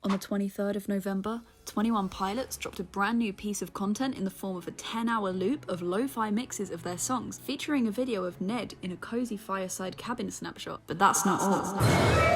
On the 23rd of November, 21 Pilots dropped a brand new piece of content in the form of a 10-hour loop of lo-fi mixes of their songs, featuring a video of Ned in a cozy fireside cabin snapshot. But that's not all.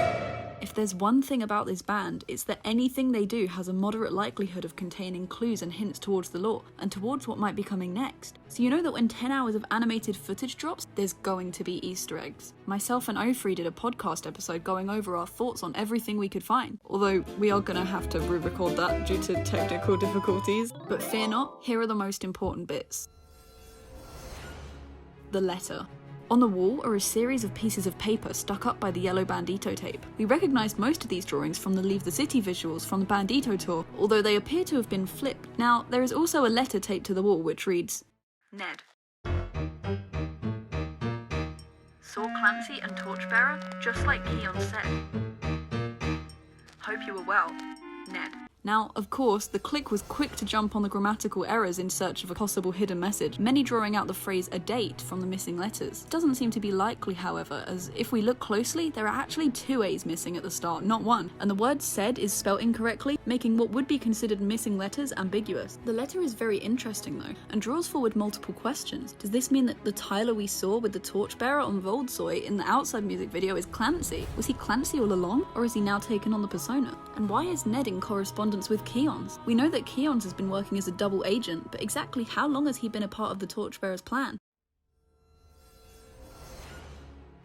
If there's one thing about this band, it's that anything they do has a moderate likelihood of containing clues and hints towards the lore, and towards what might be coming next. So you know that when 10 hours of animated footage drops, there's going to be Easter eggs. Myself and Ofri did a podcast episode going over our thoughts on everything we could find, although we are gonna have to re-record that due to technical difficulties. But fear not, here are the most important bits. The letter. On the wall are a series of pieces of paper stuck up by the yellow Bandito tape. We recognised most of these drawings from the Leave the City visuals from the Bandito tour, although they appear to have been flipped. Now, there is also a letter taped to the wall which reads, Ned. Saw Clancy and Torchbearer, just like Keon said. Hope you were well, Ned. Now, of course, the clique was quick to jump on the grammatical errors in search of a possible hidden message, many drawing out the phrase a date from the missing letters. It doesn't seem to be likely, however, as if we look closely, there are actually 2 A's missing at the start, not 1, and the word said is spelt incorrectly, making what would be considered missing letters ambiguous. The letter is very interesting though, and draws forward multiple questions. Does this mean that the Tyler we saw with the torchbearer on Voldsoy in the Outside music video is Clancy? Was he Clancy all along, or has he now taken on the persona? And why is Ned in correspondence with Keon's? We know that Keon's has been working as a double agent, but exactly how long has he been a part of the Torchbearer's plan?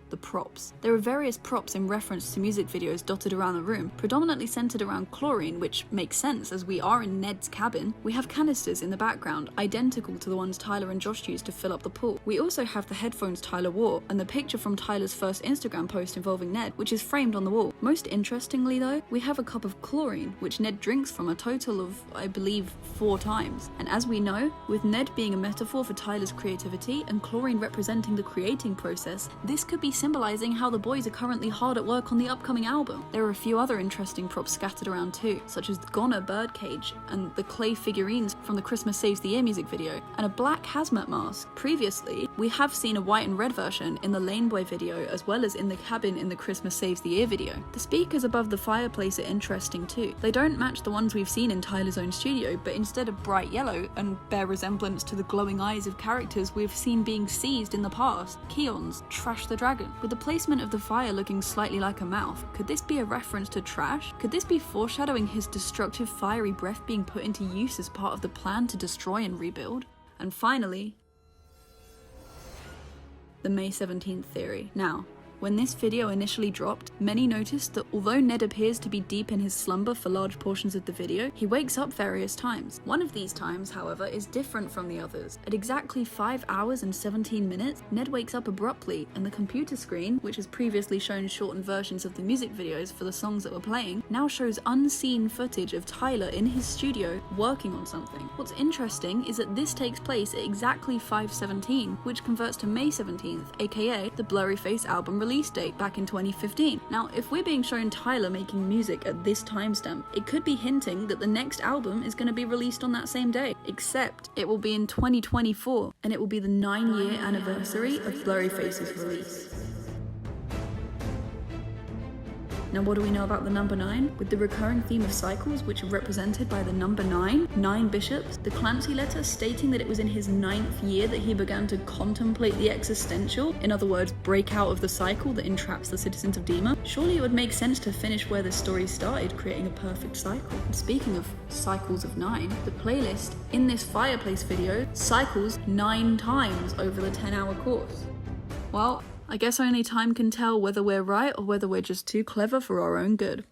The props. There are various props in reference to music videos dotted around the room, predominantly centered around chlorine, which makes sense as we are in Ned's cabin. We have canisters in the background, identical to the ones Tyler and Josh used to fill up the pool. We also have the headphones Tyler wore, and the picture from Tyler's first Instagram post involving Ned, which is framed on the wall. Most interestingly though, we have a cup of chlorine, which Ned drinks from a total of, I believe, 4 times. And as we know, with Ned being a metaphor for Tyler's creativity, and chlorine representing the creating process, this could be symbolizing how the boys are currently hard at work on the upcoming album. There are a few other interesting props scattered around too, such as the Goner birdcage and the clay figurines from the Christmas Saves the Year music video, and a black hazmat mask. Previously, we have seen a white and red version in the Laneboy video as well as in the cabin in the Christmas Saves the Year video. The speakers above the fireplace are interesting too. They don't match the ones we've seen in Tyler's own studio, but instead of bright yellow and bear resemblance to the glowing eyes of characters we've seen being seized in the past, Keon's Trash the Dragon. With the placement of the fire looking slightly like a mouth, could this be a reference to Trash? Could this be foreshadowing his destructive fiery breath being put into use as part of the plan to destroy and rebuild? And finally, the May 17th theory. Now, when this video initially dropped, many noticed that although Ned appears to be deep in his slumber for large portions of the video, he wakes up various times. One of these times, however, is different from the others. At exactly 5 hours and 17 minutes, Ned wakes up abruptly, and the computer screen, which has previously shown shortened versions of the music videos for the songs that were playing, now shows unseen footage of Tyler in his studio working on something. What's interesting is that this takes place at exactly 5:17, which converts to May 17th, aka the Blurryface album release date back in 2015. Now, if we're being shown Tyler making music at this timestamp, it could be hinting that the next album is going to be released on that same day, except it will be in 2024, and it will be the 9-year anniversary of Blurryface's release. Now, what do we know about the number 9? With the recurring theme of cycles, which are represented by the number 9 bishops, the Clancy letter stating that it was in his 9th year that he began to contemplate the existential, in other words, break out of the cycle that entraps the citizens of Dima. Surely it would make sense to finish where the story started, creating a perfect cycle. And speaking of cycles of 9, the playlist in this Fireplace video cycles 9 times over the 10-hour course. Well, I guess only time can tell whether we're right or whether we're just too clever for our own good.